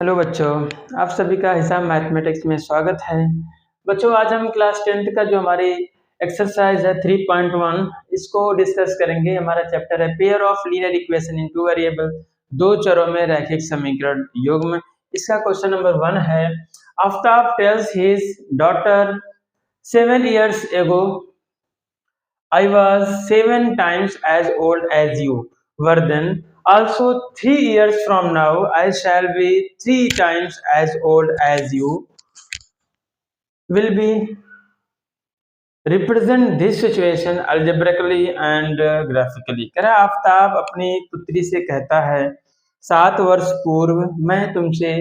Hello बच्चों, आप सभी का हिसाब मैथमेटिक्स में स्वागत है। बच्चों, आज हम क्लास 10th का जो हमारी एक्सरसाइज है 3.1 इसको डिस्कस करेंगे। हमारा चैप्टर है pair of linear equation in two variable, दो चरों में रैखिक समीकरण युग्म। इसका क्वेश्चन नंबर 1 है, Aftab tales his daughter 7 years ago I was 7 times as old as you were then. Also, 3 years from now, I shall be 3 times as old as you. Will be represent this situation algebraically and graphically. कह रहा है आफ्ताब अपनी पुत्री से कहता है, 7 वर्ष पूर्व मैं तुमसे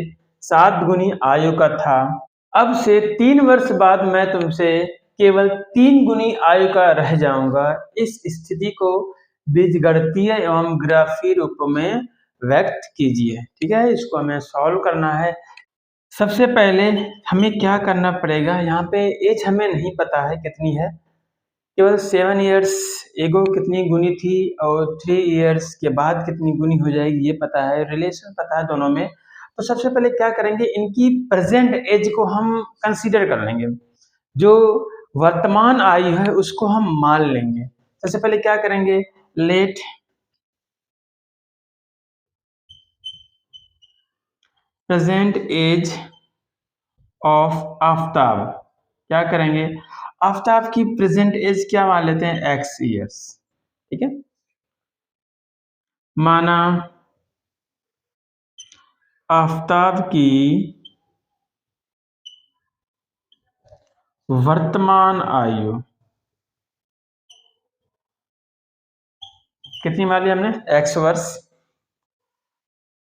7 गुनी आयु का था। अब से 3 वर्ष बाद मैं तुमसे केवल 3 गुनी आयु का रह जाऊंगा। इस स्थिति को बीजगणितीय एवं ग्राफीय रूप में व्यक्त कीजिए। ठीक है, इसको हमें सॉल्व करना है। सबसे पहले हमें क्या करना पड़ेगा, यहाँ पे एज हमें नहीं पता है कितनी है, केवल 7 years एगो कितनी गुनी थी और 3 years के बाद कितनी गुनी हो जाएगी ये पता है, रिलेशन पता है दोनों में। तो सबसे पहले क्या करेंगे, इनकी प्रेजेंट एज को हम कंसीडर कर लेंगे, जो वर्तमान आयु है उसको हम मान लेंगे। सबसे पहले क्या करेंगे, let present age of Aftab, क्या करेंगे, आफ्ताब की प्रेजेंट एज क्या मान लेते हैं, x years। ठीक है, माना आफ्ताब की वर्तमान आयु कितनी मान ली हमने, x वर्ष,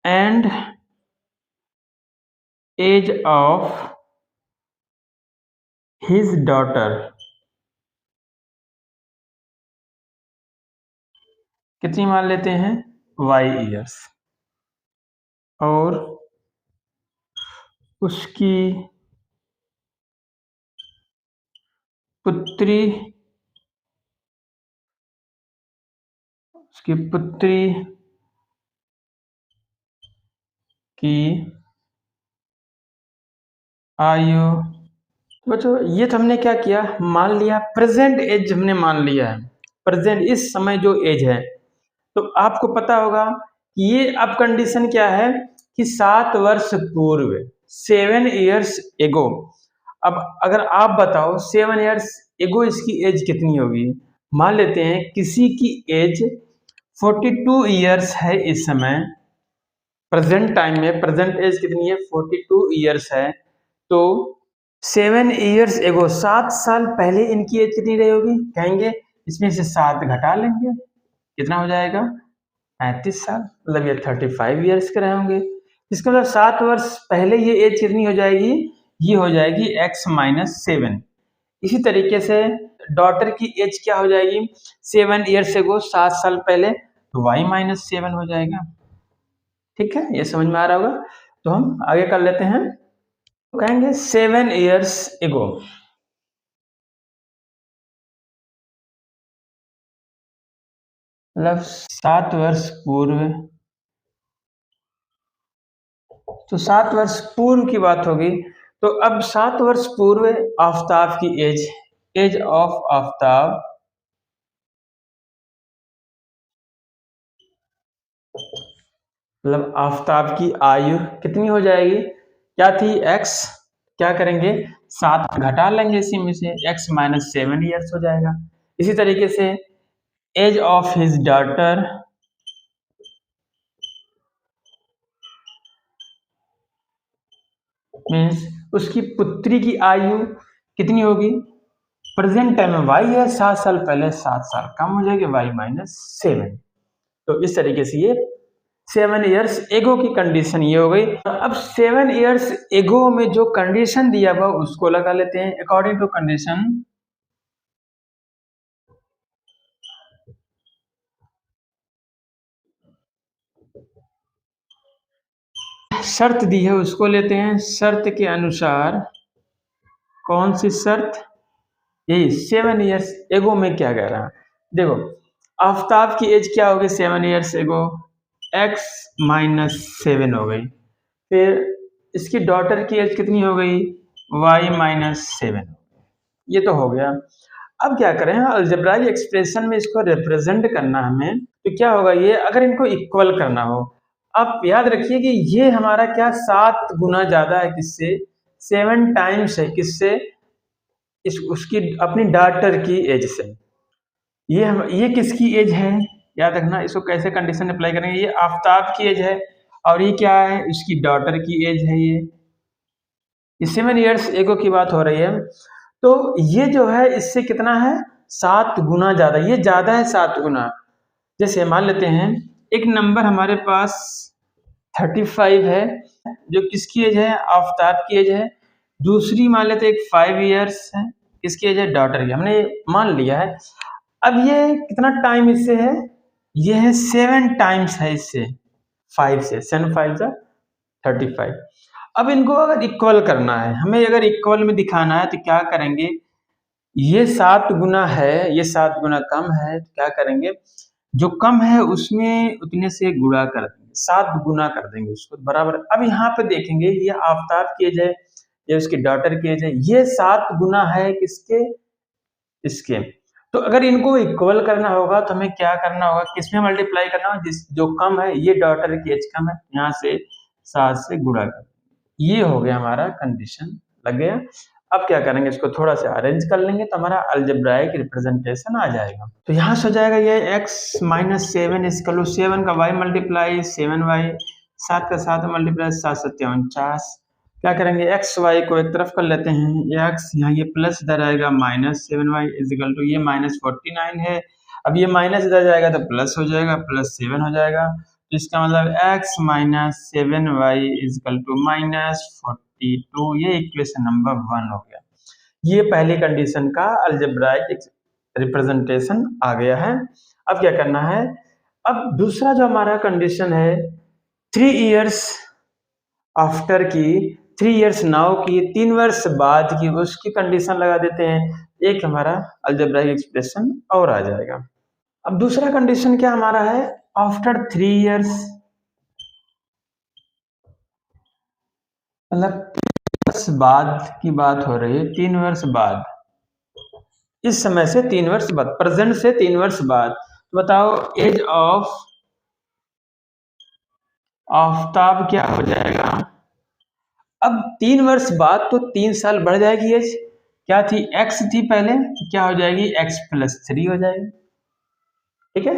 and age of his daughter कितनी मान लेते हैं, y years, और उसकी पुत्री की आयु। बच्चों, ये तो हमने क्या किया, मान लिया प्रेजेंट एज, हमने मान लिया है प्रेजेंट इस समय जो एज है। तो आपको पता होगा कि ये अब कंडीशन क्या है कि 7 वर्ष पूर्व, 7 years एगो। अब अगर आप बताओ 7 years एगो इसकी एज कितनी होगी। मान लेते हैं किसी की एज 42 years है इस समय, प्रेजेंट टाइम में प्रेजेंट एज कितनी है, 42 years है। तो 7 years एगो, 7 साल पहले इनकी एज कितनी रही होगी, कहेंगे इसमें से 7 घटा लेंगे, कितना हो जाएगा, 35 साल, मतलब ये 35 years के रहे होंगे। इसका मतलब 7 वर्ष पहले ये एज कितनी हो जाएगी, ये हो जाएगी x - 7। इसी तरीके से डॉटर की एज क्या हो जाएगी, 7 years एगो, 7 साल पहले, तो y - 7 हो जाएगा। ठीक है, ये समझ में आ रहा होगा। तो हम आगे कर लेते हैं, तो कहेंगे 7 years एगो, मतलब 7 वर्ष पूर्व। तो 7 वर्ष पूर्व की बात होगी। तो अब 7 वर्ष पूर्व आफ्ताब की एज ऑफ आफ्ताब मतलब आफ्ताब की आयु कितनी हो जाएगी, क्या थी x, क्या करेंगे 7 घटा लेंगे इसी में से, x - 7 years हो जाएगा। इसी तरीके से age of his daughter means उसकी पुत्री की आयु कितनी होगी, प्रेजेंट टाइम में y है, 7 साल पहले 7 साल कम हो जाएगी, y - 7। तो इस तरीके से ये 7 years एगो की कंडीशन ये हो गई। अब 7 years एगो में जो कंडीशन दिया हुआ उसको लगा लेते हैं। अकॉर्डिंग टू कंडीशन, शर्त दी है उसको लेते हैं। शर्त के अनुसार, कौन सी शर्त, यही 7 years एगो में क्या कह रहा है, देखो आफ्ताब की एज क्या हो गई 7 years एगो, x - 7 हो गई। फिर इसकी डॉटर की एज कितनी हो गई, y-7, ये तो हो गया। अब क्या करें, अलजेब्राइक एक्सप्रेशन में इसको रिप्रेजेंट करना हमें, तो क्या होगा ये, अगर इनको इक्वल करना हो, आप याद रखिए कि ये हमारा क्या 7 गुना ज्यादा है, किससे, 7 टाइम्स है, किससे, इस उसकी अपनी डॉटर की एज से। ये किसकी एज है, याद रखना, इसको कैसे कंडीशन अप्लाई करेंगे, ये आफ्ताब की एज है, और ये क्या है, इसकी डॉटर की एज है। ये 7 ईयर्स एगो की बात हो रही है, तो ये जो है इससे कितना है, 7 गुना ज्यादा, ये ज्यादा है 7 गुना। जैसे मान लेते हैं एक नंबर हमारे पास 35 है, जो किसकी एज है, आफ्ताब की एज है। दूसरी मान लेते हैं एक 5 ईयर्स है, किसकी एज है, डॉटर की, हमने मान लिया है। अब ये कितना टाइम इससे है, ये है 7 टाइम्स है इससे, 5 से, 7 5 जा 35। अब इनको अगर इक्वल करना है, हमें अगर इक्वल में दिखाना है, तो क्या करेंगे, ये 7 गुना है, ये 7 गुना कम है, तो क्या करेंगे, जो कम है उसमें उतने से गुणा कर देंगे, 7 गुना कर देंगे उसको बराबर। अब यहाँ पे देखेंगे, ये आफ्ताब की एज है, ये उसकी डॉटर की एज है, ये 7 गुना है किसके, इसके। तो अगर इनको इक्वल करना होगा तो हमें क्या करना होगा, किसमें मल्टीप्लाई करना होगा, जिस जो कम है, ये डॉटर की एज कम है, यहाँ से 7 से गुणा कर, ये हो गया हमारा कंडीशन, लग गया। अब क्या करेंगे, इसको थोड़ा सा अरेंज कर लेंगे तो हमारा अलजेब्राइक रिप्रेजेंटेशन आ जाएगा। तो यहाँ से हो जाएगा ये x-7 इसका 7 का y मल्टीप्लाई 7y, 7 का 7 मल्टीप्लाई 7 7 49। क्या करेंगे, एक्स वाई को एक तरफ कर लेते हैं, एक्स यहाँ ये प्लस इधर आएगा, -7y इजिकल टू ये -49 है। अब ये माइनस इधर जाएगा तो प्लस हो जाएगा, +7 हो जाएगा। तो इसका मतलब x-7y इजिकल टू -42, ये इक्वेशन नंबर 1 हो गया। ये पहली कंडीशन का अलजेब्राइक रिप्रेजेंटेशन आ गया है। अब क्या करना है, अब दूसरा जो हमारा कंडीशन है 3 इयर्स आफ्टर की, 3 इयर्स नाउ की, 3 वर्ष बाद की, उसकी कंडीशन लगा देते हैं, एक हमारा अलजेब्राइक एक्सप्रेशन और आ जाएगा। अब दूसरा कंडीशन क्या हमारा है, आफ्टर 3 इयर्स, मतलब 3 वर्ष बाद की बात हो रही है, 3 वर्ष बाद, इस समय से 3 वर्ष बाद, प्रेजेंट से 3 वर्ष बाद, तो बताओ एज ऑफ आफ्ताब क्या हो जाएगा। अब 3 वर्ष बाद तो 3 साल बढ़ जाएगी एज, क्या थी, x थी पहले, तो क्या हो जाएगी, x+3 हो जाएगी, ठीक है,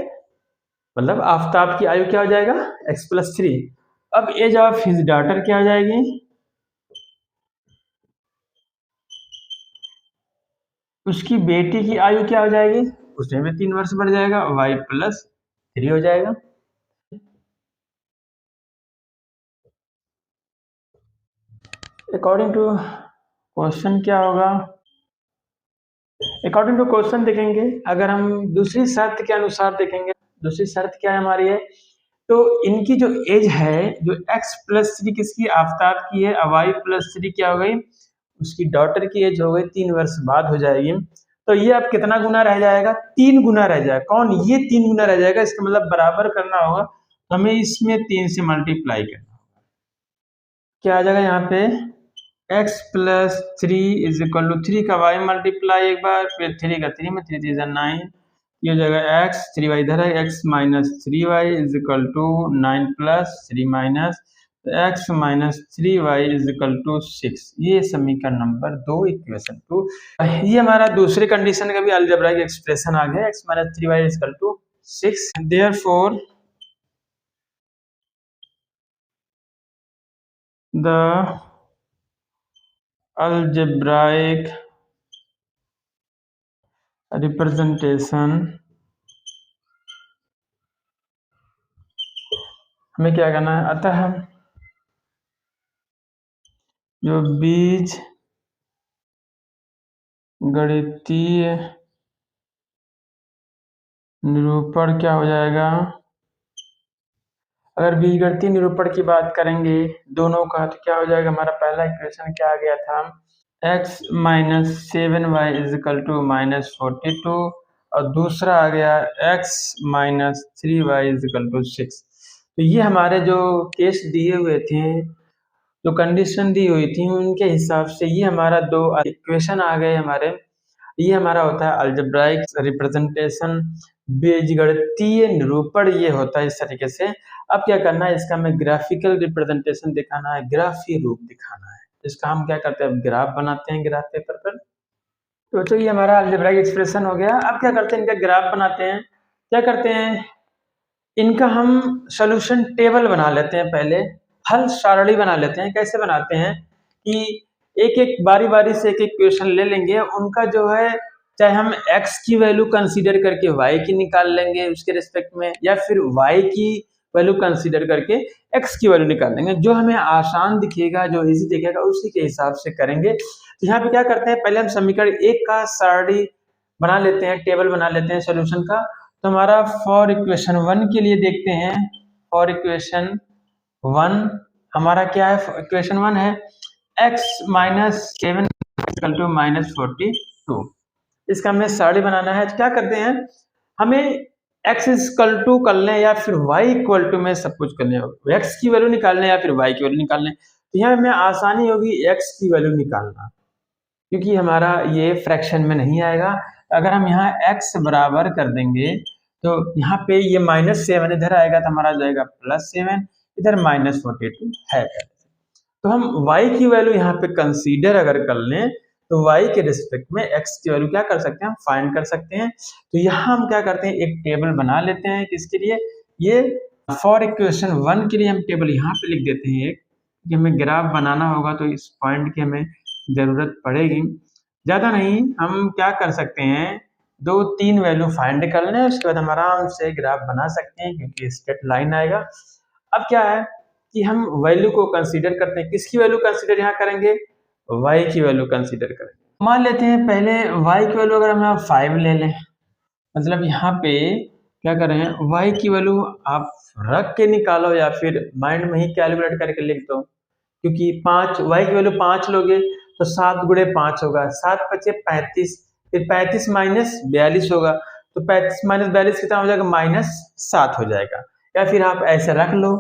मतलब आफ्ताब की आयु क्या हो जाएगा, x+3। अब एज ऑफ हिज डॉटर क्या हो जाएगी, उसकी बेटी की आयु क्या हो जाएगी, उसमें भी 3 वर्ष बढ़ जाएगा, y+3 हो जाएगा। अकॉर्डिंग टू क्वेश्चन क्या होगा, अकॉर्डिंग टू क्वेश्चन देखेंगे, अगर हम दूसरी शर्त के अनुसार देखेंगे, दूसरी शर्त क्या है हमारी है, तो इनकी जो एज है, जो x+3 किसकी, आफ्ताब की है, y+3 क्या हो गई, उसकी डॉटर की एज हो गई, 3 वर्ष बाद हो जाएगी। तो ये अब कितना गुना रह जाएगा, 3 गुना रह जाएगा, कौन, ये 3 गुना रह जाएगा, इसका मतलब बराबर करना होगा, तो हमें इसमें 3 से मल्टीप्लाई करना होगा। क्या आ जाएगा यहाँ पे, x+3 इजिकल टू 3 का y मल्टीप्लाई एक बार, फिर 3 का 3 में 3 3 9, ये हो जाएगा x, 3y इधर है, x-3y equal to 9 plus 3 minus x-3y equal to 6, ये समीकरण नंबर 2, इक्वेशन 2। ये हमारा दूसरे कंडीशन का भी अलजेब्राइक एक्सप्रेशन आ गया, x-3y equal to 6। Therefore the algebraic representation, हमें क्या करना है, अतः जो बीज गणितीय निरूपण क्या हो जाएगा, अगर बीजगणितीय निरूपण की बात करेंगे दोनों का, तो क्या हो जाएगा, हमारा पहला इक्वेशन क्या आ गया था, x-7y इजिकल टू -42, और दूसरा आ गया x-3y इजिकल टू 6। तो ये हमारे जो केस दिए हुए थे जो कंडीशन दी हुई थी उनके हिसाब से ये हमारा दो इक्वेशन आ गए हमारे। ये हमारा होता है अलजेब्राइक रिप्रेजेंटेशन, बीजगणितीय निरूपण, ये होता है इस तरीके से। अब क्या करना है, इसका हमें ग्राफिकल रिप्रेजेंटेशन दिखाना है, ग्राफी रूप दिखाना है। इसका हम क्या करते हैं, ग्राफ बनाते हैं ग्राफ पेपर पर। तो ये हमारा अलजेब्राइक एक्सप्रेशन हो गया। अब क्या करते हैं, इनका ग्राफ बनाते हैं। क्या करते हैं, इनका हम सॉल्यूशन टेबल बना लेते हैं, पहले हल सारणी बना लेते हैं। कैसे बनाते हैं कि एक एक बारी बारी से एक एक क्वेश्चन ले लेंगे, उनका जो है चाहे हम x की वैल्यू कंसीडर करके y की निकाल लेंगे उसके रिस्पेक्ट में, या फिर y की वैल्यू कंसीडर करके x की वैल्यू निकाल लेंगे। जो हमें आसान दिखेगा, जो इजी दिखेगा, उसी के हिसाब से करेंगे। तो यहाँ पे क्या करते हैं, पहले हम समीकरण 1 का सारणी बना लेते हैं, टेबल बना लेते हैं सोल्यूशन का। तो हमारा फॉर इक्वेशन 1 के लिए देखते हैं, फॉर इक्वेशन 1 हमारा क्या है, इक्वेशन 1 है x minus 7 equal to minus 42। इसका हमें सारणी बनाना है। तो क्या करते हैं, हमें x इक्वल टू कर लें या फिर y इक्वल टू में सब कुछ कर लें, x की वैल्यू निकाल लें या फिर y की वैल्यू निकाल लें। तो यहाँ हमें आसानी होगी x की वैल्यू निकालना, क्योंकि हमारा ये फ्रैक्शन में नहीं आएगा। अगर हम यहाँ x बराबर कर देंगे तो यहाँ पे ये -7 इधर आएगा तो हमारा जाएगा +7, इधर -42 है। तो हम y की वैल्यू यहाँ पे कंसीडर अगर कर लें तो y के रिस्पेक्ट में x की वैल्यू क्या कर सकते हैं, हम फाइंड कर सकते हैं। तो यहाँ हम क्या करते हैं, एक टेबल बना लेते हैं। किसके लिए, ये फॉर इक्वेशन 1 के लिए हम टेबल यहाँ पे लिख देते हैं एक, कि हमें ग्राफ बनाना होगा तो इस पॉइंट की हमें जरूरत पड़ेगी। ज्यादा नहीं, हम क्या कर सकते हैं, 2-3 वैल्यू फाइंड कर लें, उसके बाद हम आराम से ग्राफ बना सकते हैं, क्योंकि स्ट्रेट लाइन आएगा। अब क्या है कि हम वैल्यू को कंसीडर करते हैं। किसकी वैल्यू कंसीडर यहाँ करेंगे, y की वैल्यू कंसीडर करेंगे। मान लेते हैं पहले y की वैल्यू अगर हम 5 ले लें, मतलब यहाँ पे क्या कर रहे हैं, y की वैल्यू आप रख के निकालो या फिर माइंड में ही कैलकुलेट करके लिख दो, क्योंकि 5 y की वैल्यू 5 लोगे तो 7 गुणे 5 होगा, 7 पचे 35, फिर 35 माइनस 42 होगा, तो 35 माइनस 42 कितना हो जाएगा, -7 हो जाएगा। या फिर आप ऐसे रख लो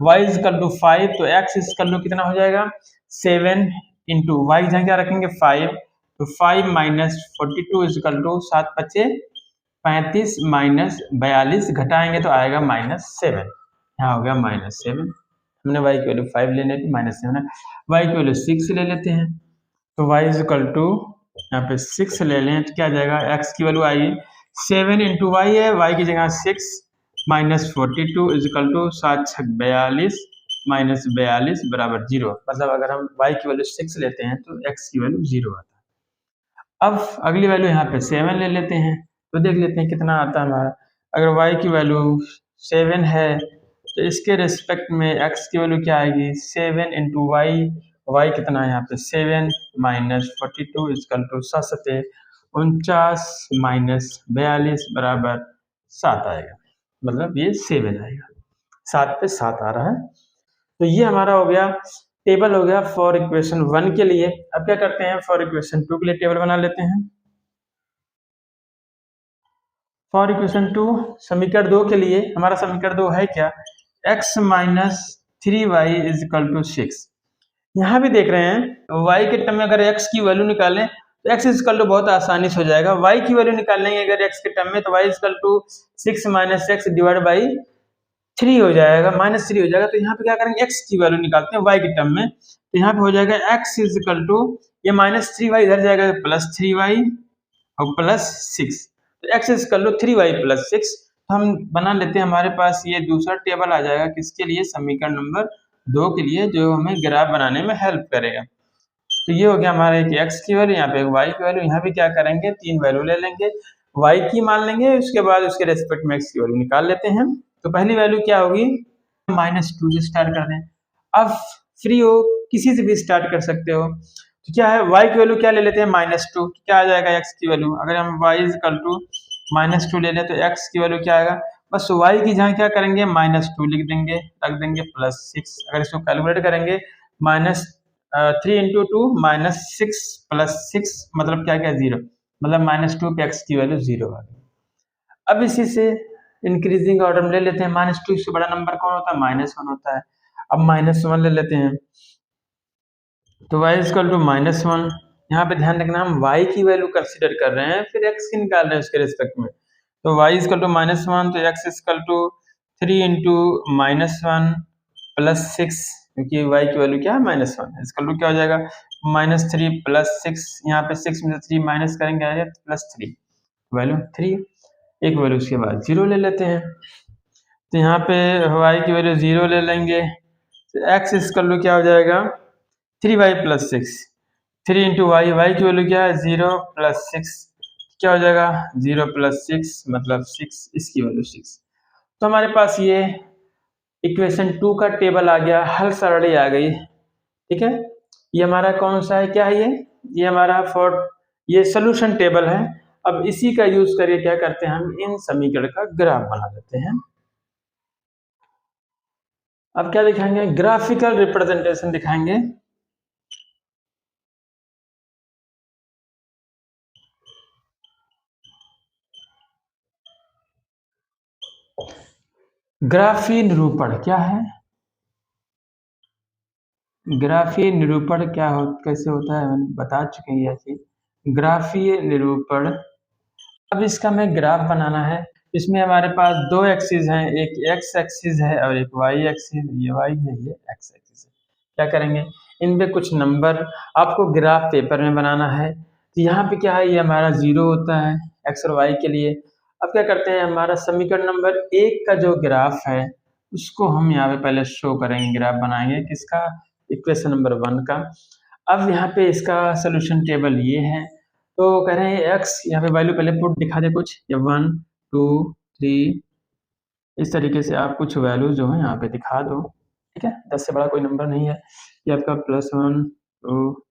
y इक्वल टू 5, तो x इक्वल टू कितना हो जाएगा 7 इंटू वाई, जहाँ क्या रखेंगे 5, तो 5 माइनस 42 इक्वल टू 7 पचे 35 माइनस 42, घटाएंगे तो आएगा -7। यहाँ हो गया -7। हमने y की वैल्यू 5 लेने थी, -7 है। y की वैल्यू 6 ले लेते हैं, तो y इक्वल टू यहाँ पे 6 ले लें तो क्या आ जाएगा, x की वैल्यू आई 7 इंटू वाई है, y की जगह 6 माइनस 42 इक्वल टू 7 छक 42 माइनस 42 बराबर 0। मतलब अगर हम y की वैल्यू 6 लेते हैं तो x की वैल्यू 0 आता है। अब अगली वैल्यू यहाँ पे 7 ले लेते हैं, तो देख लेते हैं कितना आता है हमारा। अगर y की वैल्यू 7 है तो इसके रिस्पेक्ट में x की वैल्यू क्या आएगी, 7 इंटू वाई, वाई कितना है यहाँ पे 7 माइनस 42 इक्वल टू 7 49 माइनस 42 बराबर 7 आएगा। मतलब ये 7 आएगा, 7 पे 7 आ रहा है। तो ये हमारा हो गया, टेबल हो गया फॉर इक्वेशन 1 के लिए। अब क्या करते हैं, फॉर इक्वेशन 2 के लिए टेबल बना लेते हैं। फॉर इक्वेशन 2 समीकरण 2 के लिए हमारा समीकरण 2 है क्या, x minus 3y is equal to 6। यहाँ भी देख रहे हैं y के टर्म में अगर x की वैल्यू निकालें तो x इक्वल टू बहुत आसानी से हो जाएगा। y की वैल्यू निकाल लेंगे अगर x के टर्म में तो y equal to 6 minus x divide by 3 हो जाएगा, -3 हो जाएगा। तो यहाँ पे क्या करेंगे, x की वैल्यू निकालते हैं y के टर्म में, तो यहाँ पे हो जाएगा x इज इक्वल टू, ये -3y इधर जाएगा +3y और +6, तो x is equal to 3y + 6। हम बना लेते हैं, हमारे पास ये दूसरा टेबल आ जाएगा किसके लिए, समीकरण नंबर 2 के लिए, जो हमें ग्राफ बनाने में हेल्प करेगा। तो ये हो गया हमारा एक x की वैल्यू, यहाँ पे एक y की वैल्यू। यहाँ भी क्या करेंगे, 3 वैल्यू ले लेंगे, y की मान लेंगे, उसके बाद उसके रेस्पेक्ट में x की वैल्यू निकाल लेते हैं। तो पहली वैल्यू क्या होगी, -2 से स्टार्ट कर दें। अब फ्री हो, किसी से भी स्टार्ट कर सकते हो। तो क्या है, y की वैल्यू क्या ले लेते हैं, -2, क्या आ जाएगा x की वैल्यू। अगर हम y इक्वल टू -2 ले लें तो x की वैल्यू क्या आएगा, बस y की जहाँ क्या करेंगे -2 लिख देंगे, रख देंगे +6। अगर इसको कैलकुलेट करेंगे, -3 इंटू 2 -6 + 6 मतलब क्या क्या 0, मतलब -2 पे x की वैल्यू 0 आ गई। अब इसी से इंक्रीजिंग ऑर्डर में ले लेते हैं, -2 से बड़ा नंबर कौन होता है, -1 होता है। अब -1 ले लेते हैं, तो y इक्वल टू -1। यहाँ पे ध्यान रखना हम y की वैल्यू कंसीडर कर रहे हैं, फिर x की निकाल रहे हैं उसके रिस्पेक्ट में। तो y इक्वल टू -1 तो x equal to 3 into -1 plus 6, क्योंकि y की वैल्यू क्या है -1, इक्वल टू क्या हो जाएगा -3 प्लस 6। यहाँ पे 6 में से 3 माइनस करेंगे आएगा +3, वैल्यू 3। एक वैल्यू उसके बाद 0 ले लेते हैं, तो यहाँ पे y की वैल्यू 0 ले लेंगे, तो x इक्वल टू क्या हो जाएगा 3y प्लस 6। 3 इंटू वाई की वैल्यू क्या है 0 प्लस 6, क्या हो जाएगा 0 प्लस 6 मतलब 6, इसकी वैल्यू 6। तो हमारे पास ये इक्वेशन 2 का टेबल आ गया, हल सरणी आ गई। ठीक है, ये हमारा कौन सा है, क्या है ये हमारा ये सोल्यूशन टेबल है। अब इसी का यूज करके क्या करते हैं, हम इन समीकरण का ग्राफ बना देते हैं। अब क्या दिखाएंगे, ग्राफिकल रिप्रेजेंटेशन दिखाएंगे। ग्राफीय निरूपण क्या है, ग्राफीय निरूपण कैसे होता है, हम बता चुके हैं यह चीज। ग्राफीय निरूपण, अब इसका हमें ग्राफ बनाना है। इसमें हमारे पास दो एक्सिस हैं, एक एक्स एक्सिस है और एक वाई एक्सिस। ये वाई है, ये एक्स एक्सिस है। क्या करेंगे, इनमें कुछ नंबर आपको ग्राफ पेपर में बनाना है। तो यहाँ पे क्या है, ये हमारा 0 होता है एक्स और वाई के लिए। अब क्या करते हैं, हमारा समीकरण नंबर 1 का जो ग्राफ है उसको हम यहाँ पे पहले शो करेंगे, ग्राफ बनाएंगे किसका, इक्वेशन नंबर 1 का। अब यहाँ पे इसका सोल्यूशन टेबल ये है। तो कह रहे हैं एक्स, यहाँ पे वैल्यू पहले पुट दिखा दे कुछ, ये 1 2 3, इस तरीके से आप कुछ वैल्यू जो है यहाँ पे दिखा दो। ठीक है, 10 से बड़ा कोई नंबर नहीं है। ये आपका +1 2,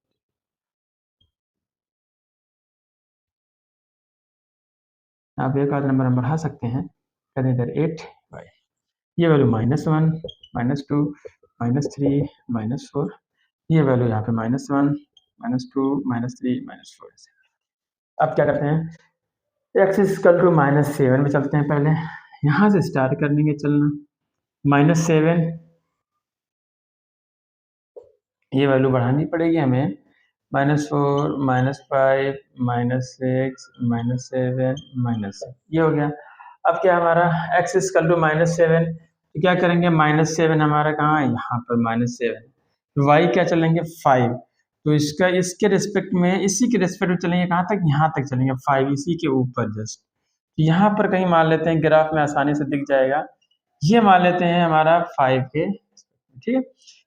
आप एक आध नंबर हम बढ़ा सकते हैं, कहते हैं इधर 8 बाई, ये वैल्यू -1 -2 -3 -4, ये वैल्यू यहाँ पे -1 -2 -3 -4। अब क्या करते हैं, x इक्वल टू -7 में चलते हैं, पहले यहाँ से स्टार्ट कर देंगे चलना। -7, ये वैल्यू बढ़ानी पड़ेगी हमें, -4 -5 -6 -7 -6, ये हो गया। अब क्या हमारा x इक्वल टू -7, तो क्या करेंगे -7 हमारा कहाँ है, यहाँ पर -7। y क्या चलेंगे 5, तो इसका इसके रिस्पेक्ट में, इसी के रिस्पेक्ट में चलेंगे कहाँ तक, यहाँ तक चलेंगे 5, इसी के ऊपर जस्ट। यहाँ पर कहीं मान लेते हैं, ग्राफ में आसानी से दिख जाएगा। ये मान लेते हैं हमारा 5 के, ठीक है।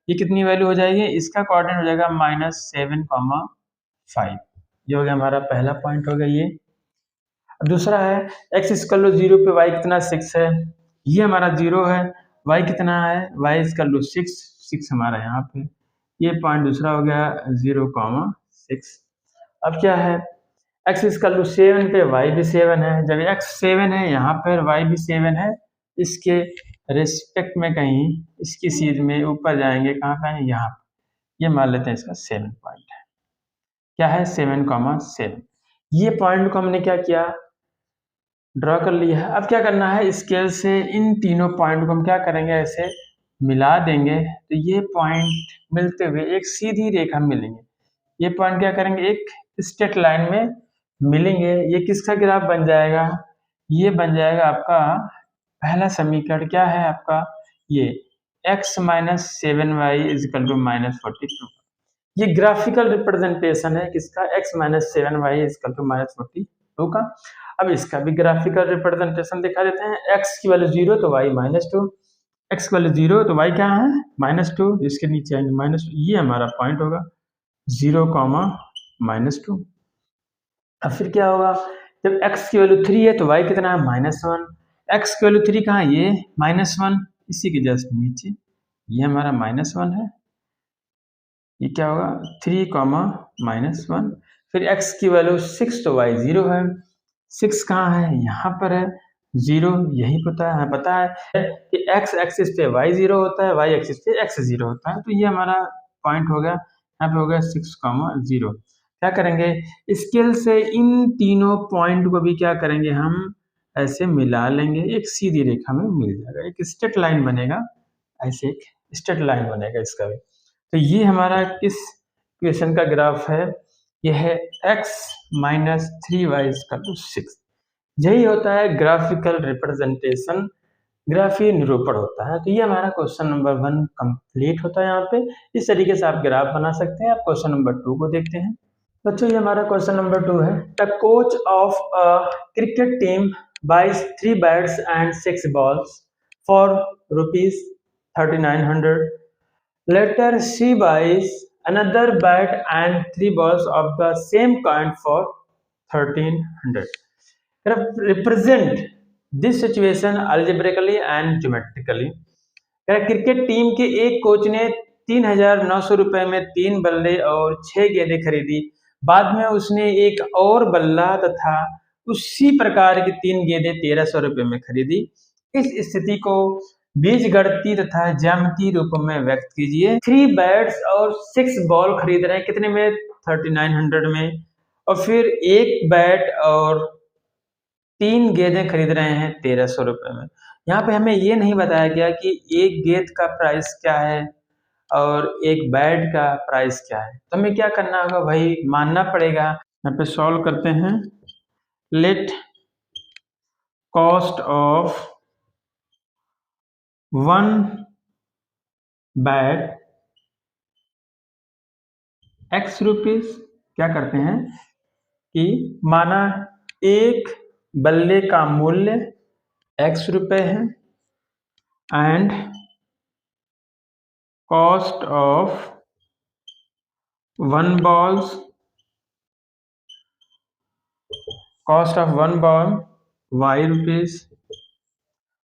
ये कितनी वैल्यू हो जाएगी, इसका कोऑर्डिनेट हो जाएगा -7,5। ये हो गया हमारा पहला पॉइंट हो गया ये। दूसरा है x इक्वल टू 0 पे y कितना 6 है, ये हमारा 0 है। y कितना है, y इक्वल टू 6 हमारा यहाँ पे, ये पॉइंट दूसरा हो गया 0,6। अब क्या है, x इक्वल टू 7 पे y भी 7 है, जब x 7 है यहाँ पर y भी 7 है, इसके रिस्पेक्ट में कहीं इसकी सीध में ऊपर जाएंगे, कहाँ पे है, यहाँ। ये मान लेते हैं इसका 7 पॉइंट है, क्या है 7,7। ये पॉइंट को हमने क्या किया, ड्रॉ कर लिया है। अब क्या करना है, स्केल से इन तीनों पॉइंट को हम क्या करेंगे, ऐसे मिला देंगे, तो ये पॉइंट मिलते हुए एक सीधी रेखा मिलेंगे। ये पॉइंट क्या करेंगे, एक स्ट्रेट लाइन में मिलेंगे। ये किसका ग्राफ बन जाएगा, ये बन जाएगा आपका पहला समीकरण, क्या है आपका ये x - 7y इक्वल टू -42। ये ग्राफिकल रिप्रेजेंटेशन है किसका, x - 7y इक्वल टू -42 का। अब इसका भी ग्राफिकल रिप्रेजेंटेशन दिखा देते हैं। x की वैल्यू 0 तो y -2, x की वैल्यू 0 तो y क्या है -2, इसके नीचे आएंगे -2, ये हमारा पॉइंट होगा 0, -2। अब फिर क्या होगा, जब x की वैल्यू 3 है तो y कितना है -1, x की वैल्यू 3 कहाँ है, ये -1, इसी के जस्ट नीचे, ये हमारा -1 है। ये क्या होगा 3, -1। फिर x की वैल्यू 6 तो y 0 है, 6 कहाँ है, यहाँ पर है 0, यही पता है कि x एक्सिस पे y 0 होता है, y एक्सिस पे x 0 होता है। तो ये हमारा पॉइंट हो गया, यहाँ पे हो गया 6, 0। क्या करेंगे, स्केल से इन तीनों पॉइंट को भी क्या करेंगे, हम ऐसे मिला लेंगे, एक सीधी रेखा में मिल जाएगा, एक स्ट्रेट लाइन बनेगा, ऐसे एक स्ट्रेट लाइन बनेगा इसका भी। तो ये हमारा किस इक्वेशन का ग्राफ है, यह है x minus 3y equal to 6। यही होता है ग्राफिकल रिप्रेजेंटेशन, ग्राफीय निरूपण होता है। तो ये हमारा क्वेश्चन नंबर 1 कंप्लीट होता है। यहाँ पे इस तरीके से आप ग्राफ बना सकते हैं। आप क्वेश्चन नंबर 2 को देखते हैं। बच्चों ये हमारा क्वेश्चन नंबर 2 है। The coach of a cricket team buys 3 bats and 6 balls for rupees 3900. Later she buys another bat and 3 balls of the same kind for 1300. Represent this situation algebraically and geometrically. Cricket team के एक coach ने 3,900 रुपए में 3 बल्ले और 6 गेंदें खरीदी। बाद में उसने एक और बल्ला तथा उसी प्रकार की 3 गेंदें 1,300 रुपए में खरीदी। इस स्थिति को बीजगणितीय तथा ज्यामितीय रूपों में व्यक्त कीजिए। 3 बैट्स और 6 बॉल खरीद रहे हैं, कितने में? 3900 में। और फिर एक बैट और 3 गेंदें खरीद रहे हैं 1,300 रुपए में। यहाँ पे हमें ये नहीं बताया गया कि एक गेंद का प्राइस क्या है और एक बैट का प्राइस क्या है। तो हमें क्या करना होगा भाई, मानना पड़ेगा। यहाँ पे सॉल्व करते हैं। Let cost of 1 bat x rupees. क्या करते हैं कि माना एक बल्ले का मूल्य x रुपए है and cost of 1 balls, cost of 1 ball y rupees.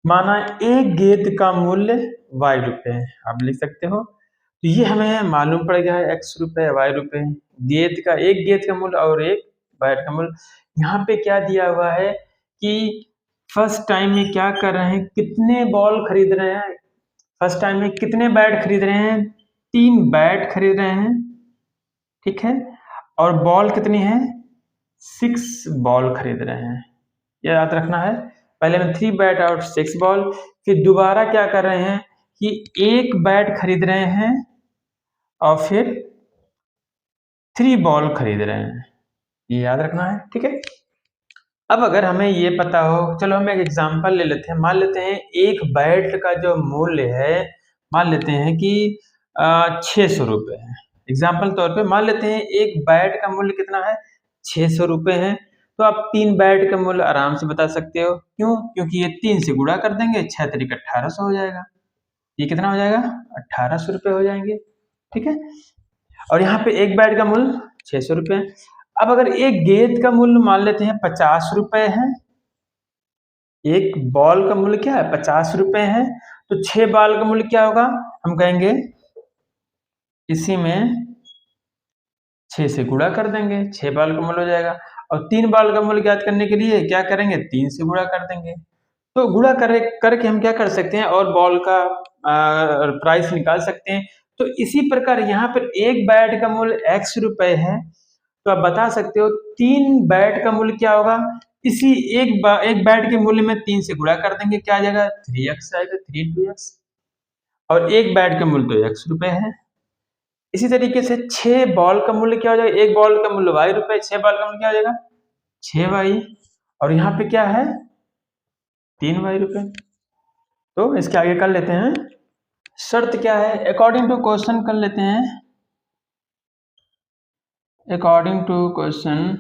माना एक गेंद का मूल्य y रुपए है, आप लिख सकते हो। तो ये हमें मालूम पड़ गया है x रुपए y रुपए, गेंद का एक गेंद का मूल्य और एक बैट का मूल्य। यहाँ पे क्या दिया हुआ है कि फर्स्ट टाइम में क्या कर रहे हैं, कितने बॉल खरीद रहे हैं। फर्स्ट टाइम में कितने बैट खरीद रहे हैं? 3 बैट खरीद रहे हैं, ठीक है। और बॉल कितनी है? 6 बॉल खरीद रहे हैं, ये याद रखना है। पहले में 3 बैट और 6 बॉल, फिर दोबारा क्या कर रहे हैं कि एक बैट खरीद रहे हैं और फिर 3 बॉल खरीद रहे हैं, ये याद रखना है, ठीक है। अब अगर हमें ये पता हो, चलो हम एक एग्जांपल ले लेते हैं। मान लेते हैं एक बैट का जो मूल्य है, मान लेते हैं कि 600 रुपये है। एग्जाम्पल तौर पे मान लेते हैं एक बैट का मूल्य कितना है? 600 रुपये है। तो आप 3 बैट का मूल्य आराम से बता सकते हो। क्यों? क्योंकि ये 3 से गुणा कर देंगे, 6 तरीक 1800 हो जाएगा। ये कितना हो जाएगा? 1800 रुपये हो जाएंगे, ठीक है। और यहाँ पे एक बैट का मूल्य 600 रुपये। अब अगर एक गेंद का मूल्य मान लेते हैं 50 रुपये है, एक बॉल का मूल्य क्या है? 50 रुपये है। तो 6 बॉल का मूल्य क्या होगा? हम कहेंगे इसी में 6 से गुणा कर देंगे, 6 बॉल का मूल्य हो जाएगा। और 3 बॉल का मूल्य ज्ञात करने के लिए क्या करेंगे? 3 से गुणा कर देंगे। तो गुणा करके हम क्या कर सकते हैं, और बॉल का प्राइस निकाल सकते हैं। तो इसी प्रकार यहाँ पर एक बैट का मूल्य x रुपए है, तो आप बता सकते हो 3 बैट का मूल्य क्या होगा? इसी एक बैट के मूल्य में 3 से गुणा कर देंगे, क्या आ जाएगा? 3x आएगा, 3 into x। और एक बैट का मूल्य तो x रुपए है। इसी तरीके से 6 बॉल का मूल्य क्या हो जाएगा? एक बॉल का मूल्य y रुपए, 6 बॉल का मूल्य क्या हो जाएगा? 6y। और यहाँ पे क्या है? 3y रुपए। तो इसके आगे कर लेते हैं। शर्त क्या है? अकॉर्डिंग टू क्वेश्चन कर लेते हैं। अकॉर्डिंग टू क्वेश्चन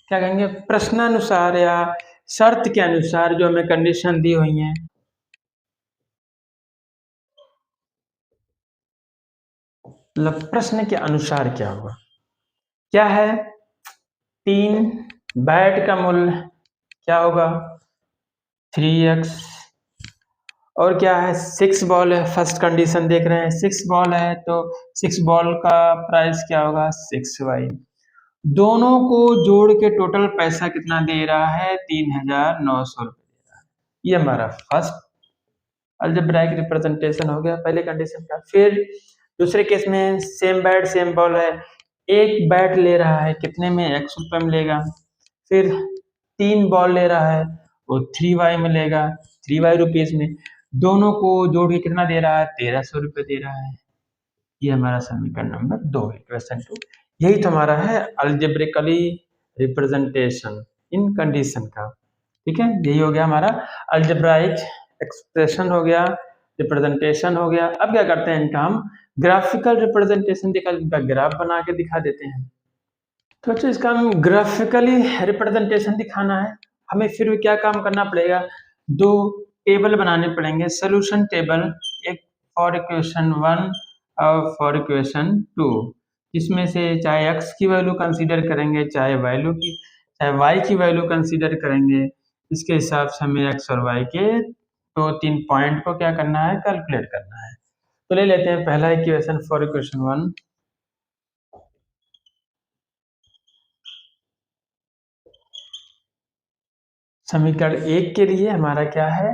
क्या कहेंगे? प्रश्नानुसार या शर्त के अनुसार जो हमें कंडीशन दी हुई है। मतलब प्रश्न के अनुसार क्या होगा? क्या है? 3 बैट का मूल्य क्या होगा? 3x। और क्या है? 6 बॉल है, फर्स्ट कंडीशन देख रहे हैं, 6 बॉल है तो 6 बॉल का प्राइस क्या होगा? 6y। दोनों को जोड़ के टोटल पैसा कितना दे रहा है? 3,900 रुपये दे रहा है। ये हमारा फर्स्ट अलजेब्राइक रिप्रेजेंटेशन हो गया पहले कंडीशन का। फिर दूसरे केस में सेम बैट सेम बॉल है, एक बैट ले रहा है, कितने में? x रुपये में लेगा। फिर 3 बॉल ले रहा है, वो 3y में लेगा, 3y रुपीज में। दोनों को जोड़ के कितना दे रहा है? 1,300 रुपये दे रहा है। ये हमारा समीकरण नंबर 2 इक्वेशन 2। यही तो हमारा है अलजेब्रिकली रिप्रेजेंटेशन इन कंडीशन का। ठीक है, यही हो गया हमारा अलजेब्राइक एक्सप्रेशन हो गया, रिप्रेजेंटेशन हो गया। अब क्या करते हैं, इनका हम ग्राफिकल रिप्रेजेंटेशन दिखा, इनका ग्राफ बना के दिखा देते हैं। तो बच्चों इसका हम ग्राफिकली रिप्रेजेंटेशन दिखाना है, हमें फिर भी क्या काम करना पड़ेगा, दो टेबल बनाने पड़ेंगे, सोल्यूशन टेबल, एक फॉर इक्वेशन 1 और फॉर इक्वेशन 2, जिसमें से चाहे x की वैल्यू कंसीडर करेंगे, चाहे y की वैल्यू कंसीडर करेंगे। इसके हिसाब से हमें x और y के 2-3 पॉइंट को क्या करना है, कैलकुलेट करना है। तो ले लेते हैं पहला इक्वेशन फॉर इक्वेशन 1। समीकरण 1 के लिए हमारा क्या है,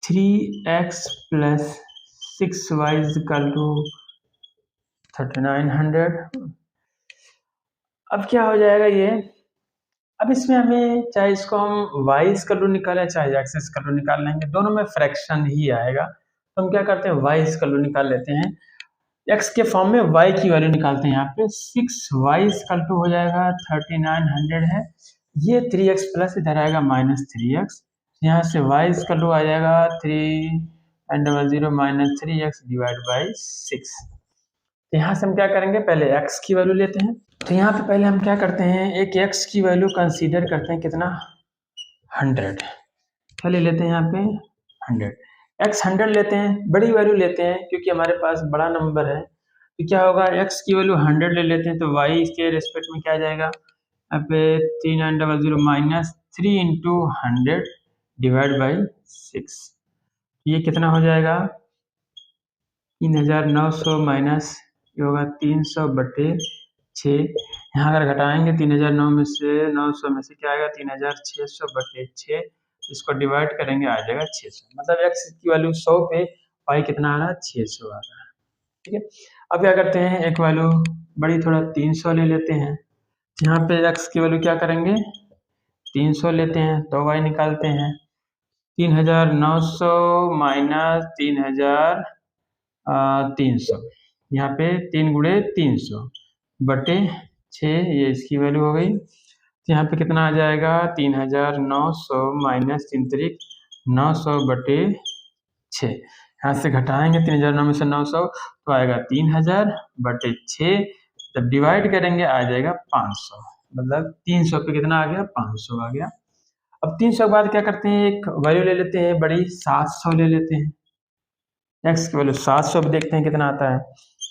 3x plus 6y equal to 3900। अब क्या हो जाएगा ये, अब इसमें हमें चाहे इसको हम y इक्वल टू निकालें चाहे x इक्वल टू निकाल लेंगे, दोनों में फ्रैक्शन ही आएगा। तो हम क्या करते हैं, y इक्वल टू निकाल लेते हैं, x के फॉर्म में y की वैल्यू निकालते हैं। यहाँ पे 6y इक्वल टू हो जाएगा 3900 है, ये 3x प्लस इधर आएगा -3x, यहाँ से y इक्वल टू आ जाएगा 300 माइनस 3x डिवाइड बाई 6। तो यहाँ से हम क्या करेंगे, पहले x की वैल्यू लेते हैं। तो यहाँ पे पहले हम क्या करते हैं, एक x की वैल्यू कंसीडर करते हैं, कितना, 100। क्या ले लेते हैं यहाँ पे 100, x 100 लेते हैं, बड़ी वैल्यू लेते हैं क्योंकि हमारे पास बड़ा नंबर है। तो क्या होगा, x की वैल्यू 100 ले लेते हैं, तो y के रिस्पेक्ट में क्या आ जाएगा, यहाँ पे 300 माइनस 3 इंटू 100 डिवाइड बाई 6। ये कितना हो जाएगा, 3900 माइनस ये होगा 300 बटे 6। यहाँ अगर घटाएंगे 3009 में से 900 में से क्या आएगा, 3600 बटे 6, इसको डिवाइड करेंगे आ जाएगा 600। मतलब x की वैल्यू 100 पे y कितना आ रहा है, 600 आ रहा है। ठीक है, अब क्या करते हैं, एक वैल्यू बड़ी थोड़ा 300 ले लेते हैं। यहाँ पे x की वैल्यू क्या करेंगे, 300 लेते हैं, तो y निकालते हैं 3900 माइनस 300, यहाँ पे 3 गुणे 300 बटे 6, ये इसकी वैल्यू हो गई। तो यहाँ पे कितना आ जाएगा, 3900 माइनस 3 900 बटे 6। यहाँ से घटाएंगे 3009 में से 900 तो आएगा 3000 बटे 6, जब डिवाइड करेंगे आ जाएगा 500। मतलब 300 पे कितना आ गया, 500 आ गया। अब 300 के बाद क्या करते हैं, एक वैल्यू ले लेते हैं बड़ी, 700 ले लेते हैं। x की वैल्यू 700 भी देखते हैं कितना आता है।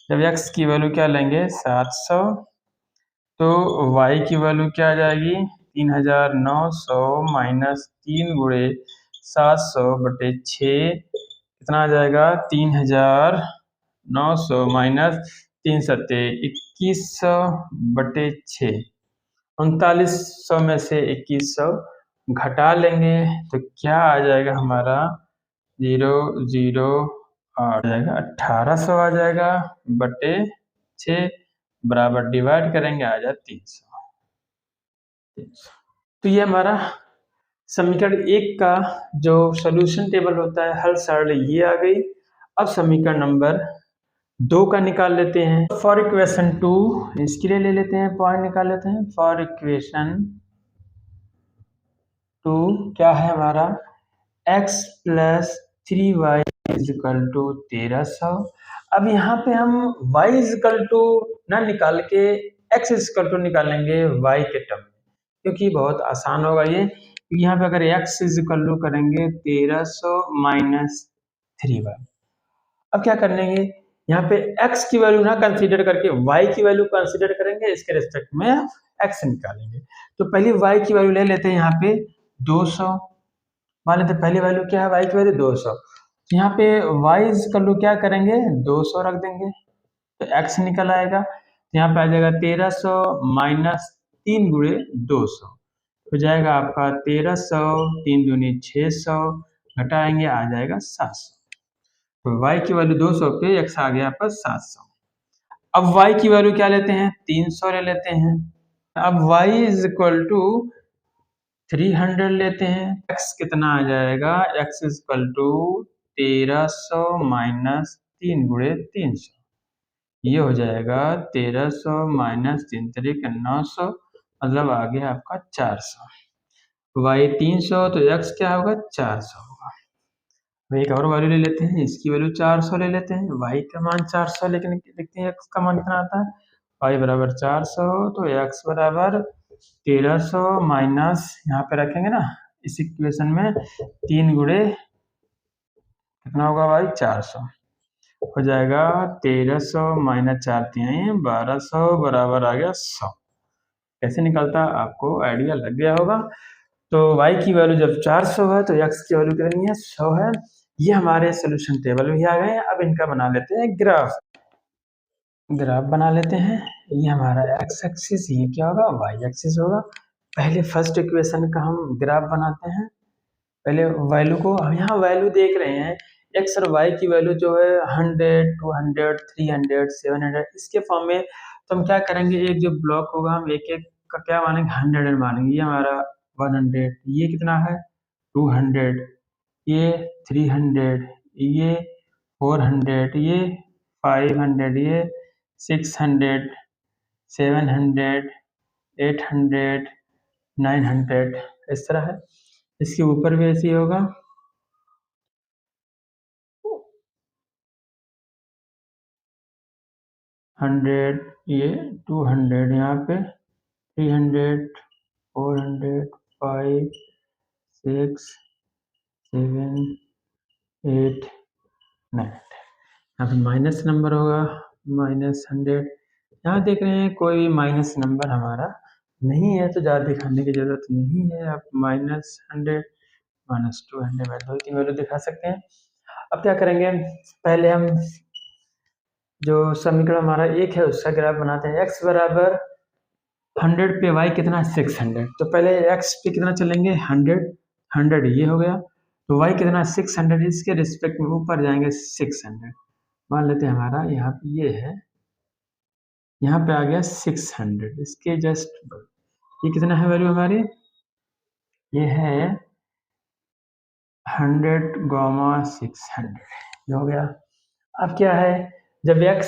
जब x की वैल्यू क्या लेंगे 700, तो y की वैल्यू क्या आ जाएगी, 3900 माइनस 3 गुणे 700 बटे 6, कितना आ जाएगा, 3900 माइनस 3 सत्ते 2100 बटे 6। 3900 में से 2100 घटा लेंगे तो क्या आ जाएगा हमारा, 0 आ जाएगा 1800 आ जाएगा बटे 6 बराबर डिवाइड करेंगे आ जाए 300। तो ये हमारा समीकरण 1 का जो सॉल्यूशन टेबल होता है, हल सरल ये आ गई। अब समीकरण नंबर 2 का निकाल लेते हैं। फॉर इक्वेशन 2 इसके लिए ले लेते हैं, पॉइंट निकाल लेते हैं। फॉर इक्वेशन 2 क्या है हमारा, x plus 3y is equal to 1300। अब यहाँ पे हम y इज इक्वल टू ना निकाल के x इज इक्वल टू निकालेंगे y के टर्म में, क्योंकि बहुत आसान होगा ये। यहाँ पे अगर x इज इक्वल टू करेंगे 1300 माइनस 3y, अब क्या करेंगे, यहाँ पे x की वैल्यू ना कंसीडर करके y की वैल्यू कंसीडर करेंगे, इसके रिस्पेक्ट में x निकालेंगे। तो पहले y की वैल्यू ले लेते हैं, यहाँ पे 200 मान लेते हैं। पहली वैल्यू क्या है, y की वैल्यू 200, तो यहाँ पे y इक्वल टू क्या करेंगे, 200 रख देंगे तो x निकल आएगा। तो यहाँ पे आ जाएगा 1300 माइनस 3 गुणे 200 हो जाएगा आपका 1300, 3 दूनी 600, घटाएंगे आ जाएगा 700। तो y की वैल्यू 200 पे x आ गया आपका 700। अब y की वैल्यू क्या लेते हैं, 300 ले लेते हैं। अब y इज इक्वल टू 300 लेते हैं, x कितना आ जाएगा, x is equal to 1300 minus 3 गुणे 300, ये हो जाएगा 1300 माइनस 3 तरीक 900, मतलब आ गया आपका 400। y 300 तो x क्या होगा 400 होगा। अब एक और वैल्यू ले लेते हैं, इसकी वैल्यू 400 ले लेते हैं, y का मान 400 लेकिन देखते हैं x का मान कितना आता है। y बराबर 400 तो x बराबर 1300 माइनस यहाँ पे रखेंगे ना इस इक्वेशन में 3 गुणे कितना होगा भाई 400, हो जाएगा 1300 माइनस 4 3 1200 बराबर आ गया 100। कैसे निकलता आपको आइडिया लग गया होगा। तो y की वैल्यू जब 400 है तो x की वैल्यू कितनी है 100 है। ये हमारे सोल्यूशन टेबल में ही आ गए हैं। अब इनका बना लेते हैं ग्राफ। ग्राफ बना लेते हैं। ये हमारा x एक्सिस, ये क्या होगा y एक्सिस होगा। पहले फर्स्ट इक्वेशन का हम ग्राफ बनाते हैं। पहले वैल्यू को हम यहाँ वैल्यू देख रहे हैं x और y की वैल्यू जो है 100 200 300 700 इसके फॉर्म में। तो हम क्या करेंगे, एक जो ब्लॉक होगा हम एक एक का क्या मानेंगे 100 मानेंगे। ये हमारा 100, ये कितना है 200, ये 300, ये 400, ये 500, ये 600 700 800 900 इस तरह है। इसके ऊपर भी ऐसे ही होगा। हंड्रेड, ये 200, यहाँ पे 300 400 5 6 7 8 9। यहाँ पे माइनस नंबर होगा -100। यहाँ देख रहे हैं कोई माइनस नंबर हमारा नहीं है तो ज़्यादा दिखाने की ज़रूरत नहीं है। आप -100 -200 मैं 2-3 वैल्यू दिखा सकते हैं। अब क्या करेंगे, पहले हम जो समीकरण हमारा एक है उसका ग्राफ बनाते हैं। x बराबर 100 पे y कितना 600, तो पहले x पे कितना चलेंगे 100 100 ये हो गया, तो y कितना 600, इसके रिस्पेक्ट में ऊपर जाएंगे 600। मान लेते हैं हमारा यहाँ पे ये है, यहाँ पे आ गया 600, इसके जस्ट ये कितना है वैल्यू हमारी, ये है 100,600 ये हो गया। अब क्या है, जब x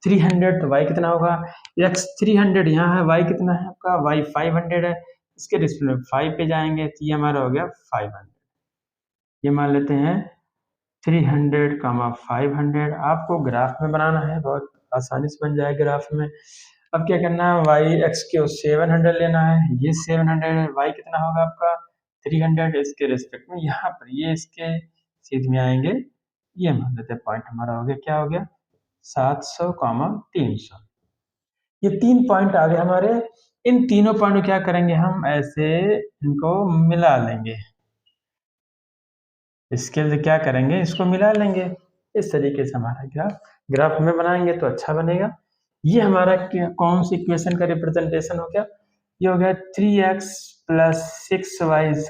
300 तो y कितना होगा, x 300 यहाँ है, y कितना है आपका y 500 है, इसके रिस्पेक्ट में 5 पे जाएंगे तो ये हमारा हो गया 500। ये मान लेते हैं 300, 500। आपको ग्राफ में बनाना है, बहुत आसानी से बन जाए ग्राफ में। अब क्या करना है, y x को 700 लेना है, ये 700 है, y कितना होगा आपका 300, इसके रिस्पेक्ट में यहाँ पर ये इसके सीध में आएंगे। ये मान लेते हैं पॉइंट हमारा हो गया, क्या हो गया 700, 300। ये 3 पॉइंट आ गए हमारे। इन तीनों पॉइंट को क्या करेंगे, हम ऐसे इनको मिला लेंगे। इसके लिए क्या करेंगे, इसको मिला लेंगे। इस तरीके से हमारा ग्राफ में बनाएंगे तो अच्छा बनेगा। ये हमारा कौन सी इक्वेशन का रिप्रेजेंटेशन हो गया, ये हो गया 3x + 6y =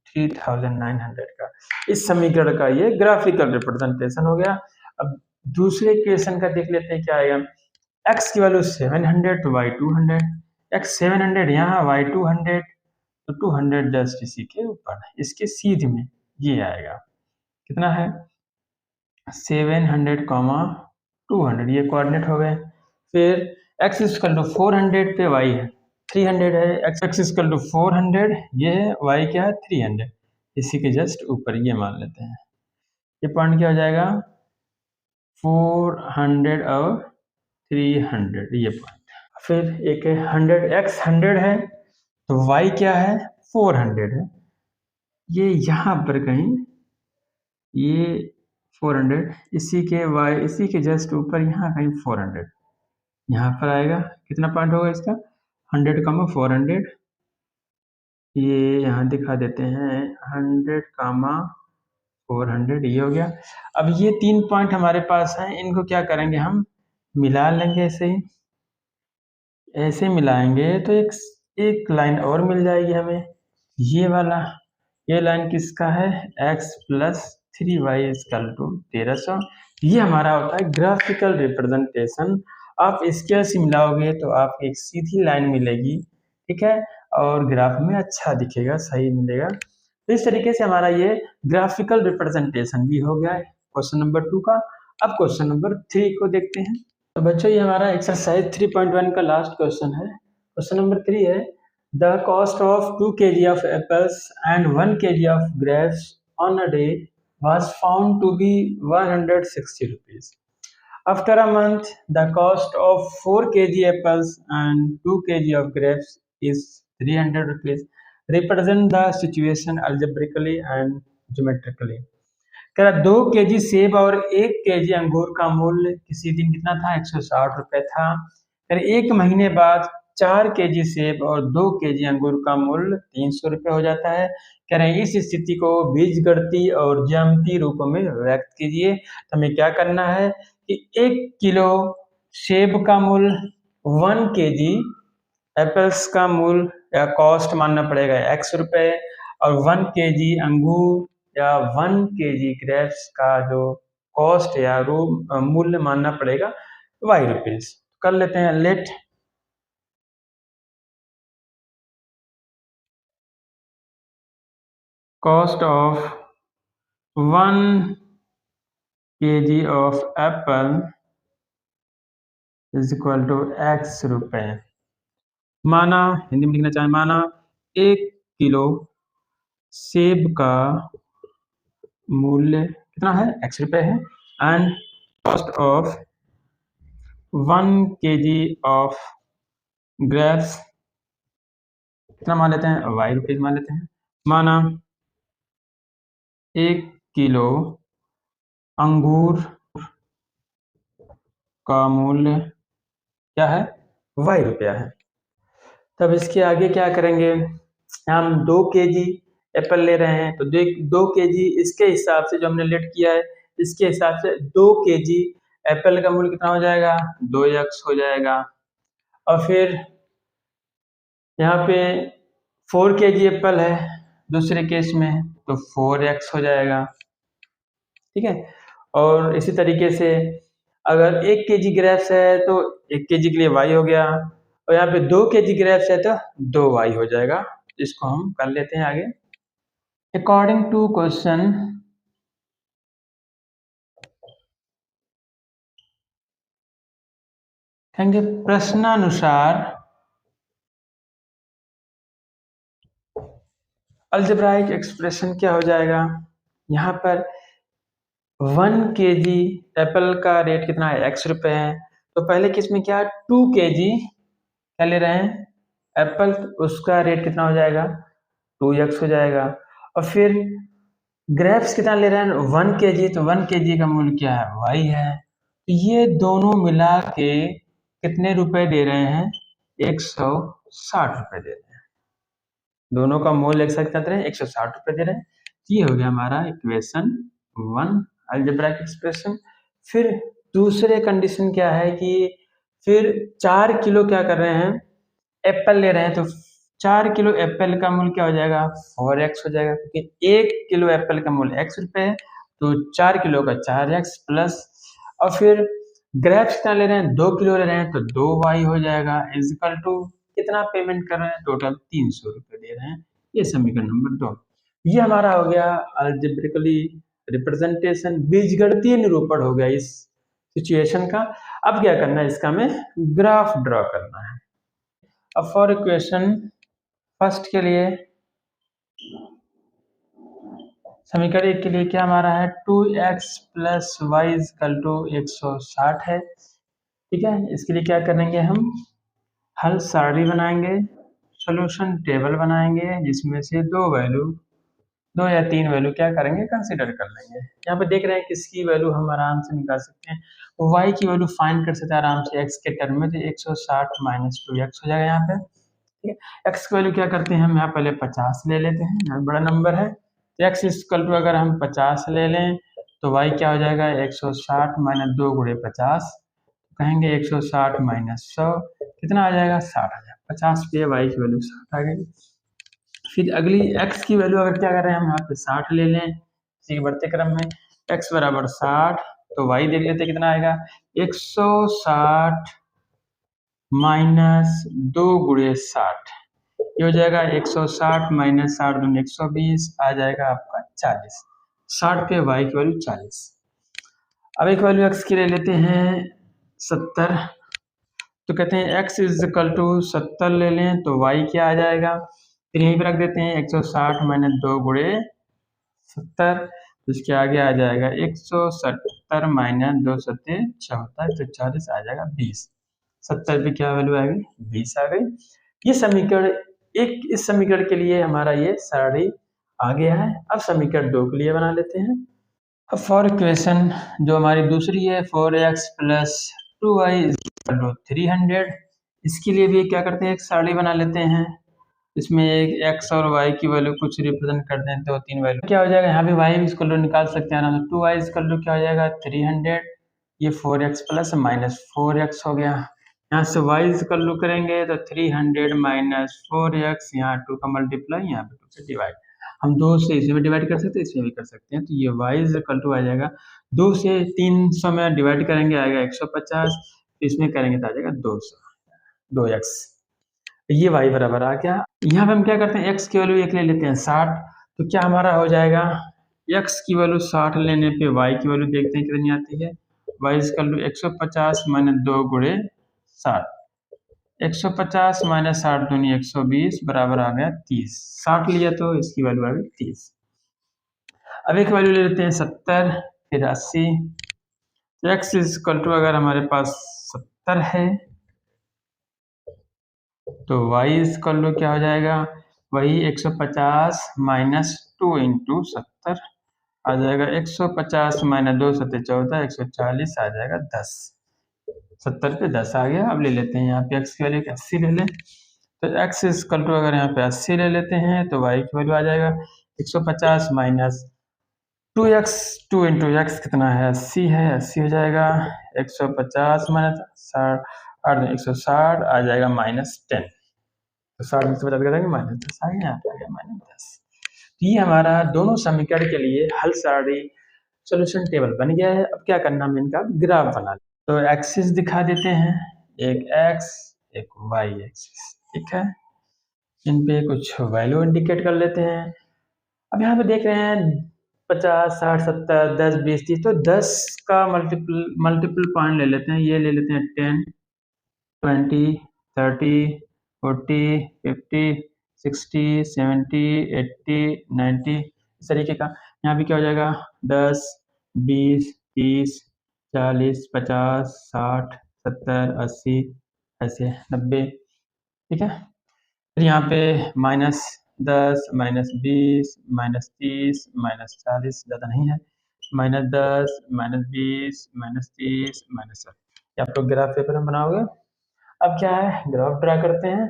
3900 का, इस समीकरण का ये ग्राफिकल रिप्रेजेंटेशन हो गया। अब दूसरे इक्वेशन का देख लेते हैं क्या आएगा। x की वैल्यू 700 तो y 200, x 700 यहाँ y 200, तो 200 जस्ट इसी के ऊपर, इसके सीध में ये आएगा, कितना है 700, 200, ये कोऑर्डिनेट हो गए। फिर x = 400 पे y है 300 है, x = 400, ये है y क्या है 300, इसी के जस्ट ऊपर ये मान लेते हैं। ये पॉइंट क्या हो जाएगा 400 और 300, ये पॉइंट। फिर एक 100, x 100 है तो y क्या है 400 है, ये यहाँ पर कहीं ये 400, इसी के जस्ट ऊपर यहाँ कहीं 400 यहाँ पर आएगा। कितना पॉइंट होगा इसका 100, 400, ये यहाँ दिखा देते हैं 100, 400, ये हो गया। अब ये 3 पॉइंट हमारे पास हैं, इनको क्या करेंगे हम मिला लेंगे। ऐसे मिलाएंगे तो एक लाइन और मिल जाएगी हमें, ये वाला। ये लाइन किसका है x + 3y = 1300। ये हमारा होता है ग्राफिकल रिप्रेजेंटेशन। आप इसके से मिलाओगे तो आपको एक सीधी लाइन मिलेगी, ठीक है, और ग्राफ में अच्छा दिखेगा, सही मिलेगा। तो इस तरीके से हमारा ये ग्राफिकल रिप्रेजेंटेशन भी हो गया है क्वेश्चन नंबर 2 का। अब क्वेश्चन नंबर 3 को देखते हैं। तो बच्चों ये हमारा एक्सरसाइज 3.1 का लास्ट क्वेश्चन है। क्वेश्चन नंबर 3 है, the cost of 2 kg of apples and 1 kg of grapes on a day was found to be 160 rupees. After a month, the cost of 4 kg apples and 2 kg of grapes is 300 rupees. Represent the situation algebraically and geometrically. कह रहा 2 KG सेब और 1 KG अंगूर का मूल्य किसी दिन कितना था, 160 रुपए था। कह रहे 1 महीने बाद 4 केजी सेब और 2 केजी अंगूर का मूल्य 300 रुपए हो जाता है। कह रहे हैं इस स्थिति को बीजगणितीय और ज्यामितीय रूप में व्यक्त कीजिए। तो हमें क्या करना है कि 1 किलो सेब का मूल्य, 1 केजी एप्पल्स का मूल्य या कॉस्ट मानना पड़ेगा x रुपए, और 1 केजी अंगूर या 1 केजी ग्रेप्स का जो कॉस्ट या मूल्य मानना पड़ेगा y रुपीज। कर लेते हैं let cost of 1 KG of apple is equal to x रुपए। माना, हिंदी में लिखना चाहे, माना 1 किलो सेब का मूल्य कितना है, x रुपए है, and cost of 1 KG of grapes कितना मान लेते हैं, y रुपीज मान लेते हैं। माना 1 किलो अंगूर का मूल्य क्या है, y रुपया है। तब इसके आगे क्या करेंगे, हम 2 केजी एप्पल ले रहे हैं तो 2 केजी इसके हिसाब से जो हमने लेट किया है, इसके हिसाब से 2 केजी एप्पल का मूल्य कितना हो जाएगा, 2x हो जाएगा। और फिर यहाँ पे 4 केजी एप्पल है दूसरे केस में, तो 4x हो जाएगा, ठीक है। और इसी तरीके से अगर 1 केजी ग्रेप्स है तो 1 केजी के लिए y हो गया, और यहाँ पे 2 केजी ग्रेप्स है तो 2y हो जाएगा। इसको हम कर लेते हैं आगे। अकॉर्डिंग टू क्वेश्चन, कहेंगे प्रश्नानुसार अलजेब्राइक एक्सप्रेशन क्या हो जाएगा। यहाँ पर 1 केजी एप्पल का रेट कितना है, x रुपए है। तो पहले केस में क्या, 2 केजी क्या ले रहे हैं एप्पल, उसका रेट कितना हो जाएगा, 2x हो जाएगा। और फिर ग्रेप्स कितना ले रहे हैं, 1 केजी, तो 1 केजी का मूल्य क्या है, y है। तो ये दोनों मिला के कितने रुपए दे रहे हैं, 160 रुपए दे रहे हैं। दोनों का मूल्य एक साथ कितना दे रहे हैं, 160 रुपए दे रहे हैं। ये हो गया हमारा इक्वेशन 1 अलजेब्राइक एक्सप्रेशन। फिर दूसरे कंडीशन क्या है कि फिर 4 किलो क्या कर रहे हैं, एप्पल ले रहे हैं, तो 4 किलो एप्पल का मूल्य क्या हो जाएगा, 4x हो जाएगा, क्योंकि 1 किलो एप्पल का मूल्य x रुपए है, तो 4 किलो का 4x प्लस, और फिर ग्रेप्स कितना ले रहे हैं, 2 किलो ले रहे हैं, तो 2y हो जाएगा, इज इक्वल टू कितना पेमेंट कर रहे हैं, टोटल 300 रुपए दे रहे हैं। ये समीकरण नंबर 2। ये हमारा हो गया अल्जेब्रिकली रिप्रेजेंटेशन, बीजगणितीय निरूपण हो गया इस सिचुएशन का। अब क्या करना है, इसका हमें ग्राफ ड्रॉ करना है। अब फॉर इक्वेशन फर्स्ट के लिए, समीकरण 1 के लिए क्या हमारा है, 2x plus Y equal to 160 है, ठीक है। इसके लिए क्या करेंगे, हम हल सारणी बनाएंगे, सॉल्यूशन टेबल बनाएंगे, जिसमें से दो या तीन वैल्यू क्या करेंगे, कंसीडर कर लेंगे। यहाँ पे देख रहे हैं किसकी वैल्यू हम आराम से निकाल सकते हैं, y की वैल्यू फाइंड कर सकते हैं आराम से x के टर्म में, तो 160 माइनस 2x हो जाएगा यहाँ पे, ठीक है। x की वैल्यू क्या करते हैं, हम यहाँ पहले 50 ले लेते हैं, यहाँ बड़ा नंबर है, तो x इक्वल टू अगर हम 50 ले लें तो y क्या हो जाएगा, 160 माइनस 2 गुणे 50, कहेंगे 160 माइनस 100 कितना आ जाएगा, 60 आ जाएगा। 50 पे y की वैल्यू 60 आ गई। फिर अगली x की वैल्यू अगर क्या कर रहे हैं, हम यहाँ पे 60 ले लें, इसी के बढ़ते क्रम में x बराबर 60, तो y देख लेते कितना आएगा, 160 माइनस 2 गुणे 60, ये हो जाएगा 160 माइनस 60 दूनी 120, आ जाएगा आपका 40। 60 पे y की वैल्यू 40। अब एक वैल्यू x की ले लेते हैं 70, तो कहते हैं x इज इक्वल टू 70 ले लें तो y क्या आ जाएगा, फिर यहीं पर रख देते हैं 160 माइनस 2 गुणे 70, तो इसके आगे आ जाएगा 170 माइनस 2 सत्ते 74, तो 40 आ जाएगा 20। 70 पे क्या वैल्यू आ गई, 20 आ गई। ये समीकरण एक, इस समीकरण के लिए हमारा ये सारणी आ गया है। अब समीकरण 2 के लिए बना लेते हैं। अब फॉर इक्वेशन जो हमारी दूसरी है 4x प्लस 2y 300, इसके लिए भी क्या करते हैं, एक सारणी बना लेते हैं। इसमें एक x और y की वैल्यू कुछ रिप्रेजेंट कर दें तो 3 वैल्यू क्या हो जाएगा, यहाँ पे y इसको निकाल सकते हैं आराम से। 2y इसका क्या हो जाएगा 300, ये 4x प्लस माइनस 4x हो गया। यहाँ से y इसका करेंगे तो 300 माइनस 4x, यहाँ 2 का मल्टीप्लाई, यहाँ पे 2 से डिवाइड। हम 2 से इसमें डिवाइड कर सकते हैं, इसमें भी कर सकते हैं। तो ये y इक्वल टू आ जाएगा 2 से 300 में डिवाइड करेंगे आएगा 150, इसमें करेंगे तो आ जाएगा 200, 2x। ये y बराबर आ गया। यहाँ पे हम क्या करते हैं, x की वैल्यू एक ले लेते हैं 60, तो क्या हमारा हो जाएगा, x की वैल्यू 60 लेने पे y की वैल्यू देखते हैं कितनी आती है। y इक्वल टू 150 माइनस 2 गुणे 60, 150 माइनस 60 दूनी 120 बराबर आ गया 30। 60 लिया तो इसकी वैल्यू आ गई 30। अब एक वैल्यू ले लेते हैं 70, फिर 80, तो x इक्वल टू अगर हमारे पास 70 है तो y इक्वल टू क्या हो जाएगा, वही 150 माइनस 2 इंटू 70 आ जाएगा 150 माइनस 2 सत्ते 14, 140 आ जाएगा 10। 70 पे 10 आ गया। अब ले लेते हैं यहाँ पे x की वैल्यू 80 ले लें, तो x इक्वल टू अगर यहाँ पे 80 ले लेते हैं तो y की वैल्यू आ जाएगा 150 माइनस 2x, 2 इंटू एक्स कितना है 80 है, 80 हो जाएगा 150 माइनस 160 आ जाएगा माइनस 10, तो 60 में से 50 करेंगे माइनस 10 आ गया, यहाँ पे आ गया माइनस 10। ये हमारा दोनों समीकरण के लिए हल सारणी सॉल्यूशन टेबल बन गया है। अब क्या करना है, इनका ग्राफ बना, तो एक्सिस दिखा देते हैं, एक x एक y एक्सिस, ठीक है। इन पे कुछ वैल्यू इंडिकेट कर लेते हैं। अब यहाँ पे देख रहे हैं 50 60 70 10 20 30, तो 10 का मल्टीपल पॉइंट ले लेते हैं। ये ले लेते हैं 10 20 30 40 50 60 70 80 90, इस तरीके का। यहाँ भी क्या हो जाएगा 10 20 30 40 50 60 70 80 ऐसे 90, ठीक है। फिर यहाँ पे -10 -20 -30 -40, ज़्यादा नहीं है, -10 -20 -30 -60। ये आप लोग ग्राफ पेपर में बनाओगे। अब क्या है, ग्राफ ड्रा करते हैं।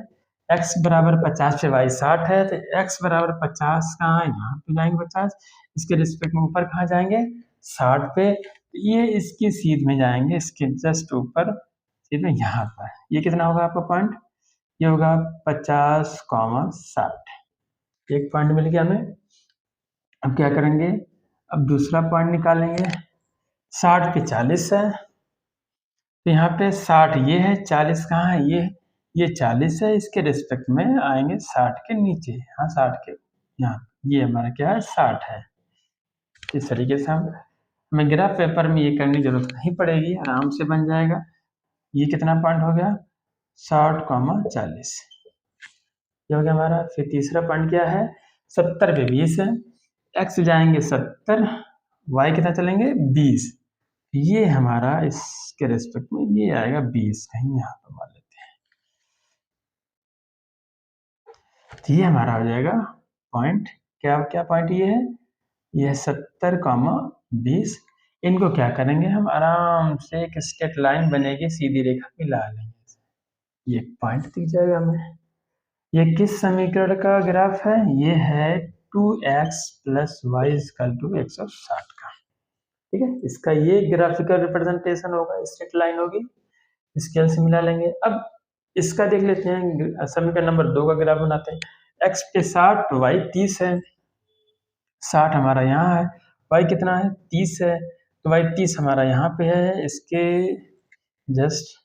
x बराबर 50 पे y 60 है, तो x बराबर 50 कहाँ है, यहाँ पे जाएंगे 50, इसके रिस्पेक्ट में ऊपर कहाँ जाएंगे 60 पे, तो ये इसकी सीध में जाएंगे, इसके जस्ट ऊपर सीध में यहाँ पर। ये कितना होगा आपका पॉइंट, ये होगा 50,60, एक पॉइंट मिल गया हमें। अब क्या करेंगे, अब दूसरा पॉइंट निकालेंगे। 60 पे 40 है, तो यहाँ पे 60 ये है, 40 कहाँ है, ये 40 है, इसके रिस्पेक्ट में आएंगे 60 के नीचे, हाँ 60 के यहाँ, ये हमारा क्या है 60 है। इस तरीके से हमें ग्राफ पेपर में ये करने की जरूरत नहीं पड़ेगी, आराम से बन जाएगा। ये कितना पॉइंट हो गया 60,40, ये हो गया हमारा। फिर तीसरा पॉइंट क्या है, 70 पे 20 है, x जाएंगे 70, y कितना चलेंगे 20, ये हमारा इसके रेस्पेक्ट में ये आएगा 20, कहीं यहाँ पर मान लेते हैं, तो ये हमारा हो जाएगा पॉइंट। क्या क्या पॉइंट ये है, ये 70,20। इनको क्या करेंगे, हम आराम से एक स्ट्रेट लाइन बनेगी, सीधी रेखा मिला लेंगे, ये पॉइंट दिख जाएगा हमें। ये किस समीकरण का ग्राफ है, ये है 2x plus Y equal to 160 का, ठीक है। इसका ये ग्राफिकल रिप्रेजेंटेशन होगा, स्ट्रेट लाइन होगी, स्केल से मिला लेंगे। अब इसका देख लेते हैं, समीकरण नंबर 2 का ग्राफ बनाते हैं। x पे 60 तो y 30 है, 60 हमारा यहाँ है, y कितना है 30 है, तो y 30 हमारा यहाँ पे है, इसके जस्ट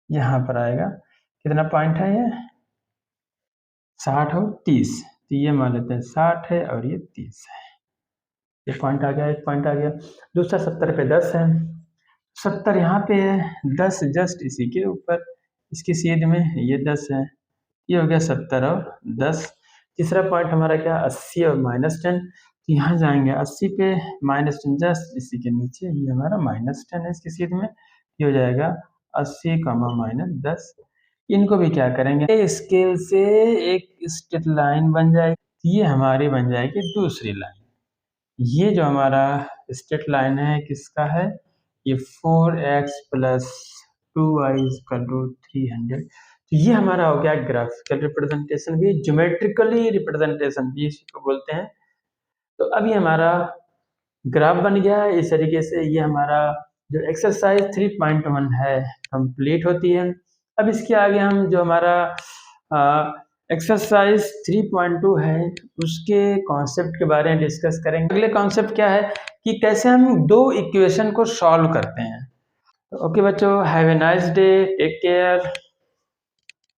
यहाँ पर आएगा, कितना पॉइंट है ये 60 और 30, तो ये मान लेते हैं 60 है और ये 30 है। एक पॉइंट आ गया, एक पॉइंट आ गया। दूसरा 70 पे 10 है, 70 यहाँ पे है, 10 जस्ट इसी के ऊपर, इसकी सीध में ये 10 है, ये हो गया 70 और 10। तीसरा पॉइंट हमारा क्या, 80 और -10, तो यहाँ जाएंगे 80 पे -10 जस्ट इसी के नीचे, ये हमारा -10 है इसकी सीध में, ये हो जाएगा 80 -10। इनको भी क्या करेंगे, स्केल से एक स्ट्रेट लाइन बन जाएगी, ये हमारी बन जाएगी दूसरी लाइन। ये जो हमारा स्ट्रेट लाइन है किसका है, ये 4x + 2y = 300। तो ये हमारा हो गया ग्राफिकल रिप्रेजेंटेशन भी, ज्योमेट्रिकली रिप्रेजेंटेशन भी इसको बोलते हैं। तो अभी हमारा ग्राफ बन गया है इस तरीके से, ये हमारा जो एक्सरसाइज 3.1 है कंप्लीट होती है। अब इसके आगे हम जो हमारा एक्सरसाइज 3.2 है उसके कॉन्सेप्ट के बारे में डिस्कस करेंगे। अगले कॉन्सेप्ट क्या है कि कैसे हम दो इक्वेशन को सॉल्व करते हैं। ओके बच्चों, have a nice day, take care.